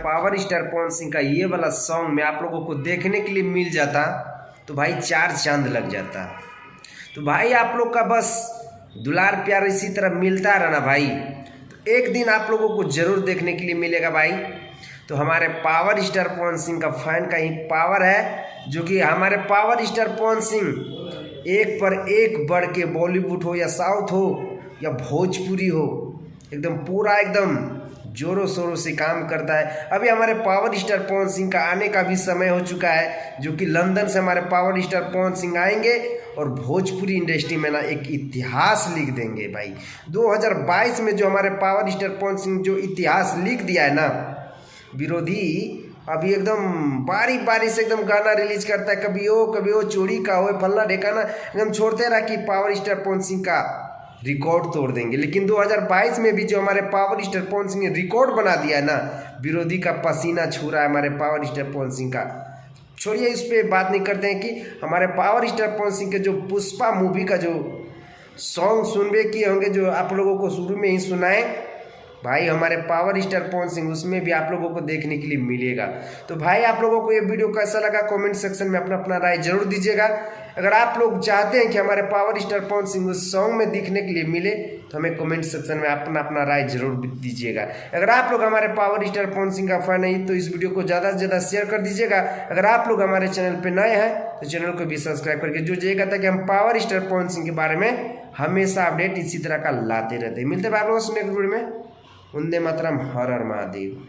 Power star Pawan Singh का ये वाला सॉन्ग में आप लोगों को देखने के लिए मिल जाता तो भाई चार चांद लग जाता। तो भाई आप लोग का बस दुलार प्यार इसी तरह मिलता रहा ना भाई, तो एक दिन आप लोगों को जरूर देखने के लिए मिलेगा भाई। तो हमारे पावर स्टार पवन सिंह का फैन का ही पावर है, जो कि हमारे पावर स्टार पवन सिंह एक पर एक बढ़ के, बॉलीवुड हो या साउथ हो या भोजपुरी हो, एकदम पूरा एकदम जोरों शोरों से काम करता है। अभी हमारे पावर स्टार पवन सिंह का आने का भी समय हो चुका है, जो कि लंदन से हमारे पावर स्टार पवन सिंह आएंगे और भोजपुरी इंडस्ट्री में ना एक इतिहास लिख देंगे भाई। 2022 में जो हमारे पावर स्टार पवन सिंह जो इतिहास लिख दिया है ना, विरोधी अभी एकदम बारी बारी से एकदम गाना रिलीज करता है, कभी वो चोरी का हो, फल्ला ढेकाना, एकदम छोड़ते रहा कि पावर स्टार पवन सिंह का रिकॉर्ड तोड़ देंगे। लेकिन 2022 में भी जो हमारे पावर स्टार पवन सिंह ने रिकॉर्ड बना दिया है ना, विरोधी का पसीना छू रहा है हमारे पावर स्टार पवन सिंह का। छोड़िए, इस पर बात नहीं करते हैं कि हमारे पावर स्टार पवन सिंह के जो पुष्पा मूवी का जो सॉन्ग सुनबे किए होंगे, जो आप लोगों को शुरू में ही सुनाए भाई, हमारे पावर स्टार पवन सिंह, उसमें भी आप लोगों को देखने के लिए मिलेगा। तो भाई आप लोगों को ये वीडियो कैसा लगा कमेंट सेक्शन में अपना अपना राय जरूर दीजिएगा। अगर आप लोग चाहते हैं कि हमारे पावर स्टार पवन सिंह उस सॉन्ग में दिखने के लिए मिले तो हमें कमेंट सेक्शन में अपना अपना राय जरूर दीजिएगा। अगर आप लोग हमारे पावर स्टार पवन सिंह का फैन है तो इस वीडियो को ज़्यादा से ज़्यादा शेयर कर दीजिएगा। अगर आप लोग हमारे चैनल पर नए हैं तो चैनल को भी सब्सक्राइब करके जुड़िएगा, ताकि हम पावर स्टार पवन सिंह के बारे में हमेशा अपडेट इसी तरह का लाते रहते हैं। मिलते हैं आप लोगों से नेक्स्ट वीडियो में। वंदे मातरम, हर हर महादेव।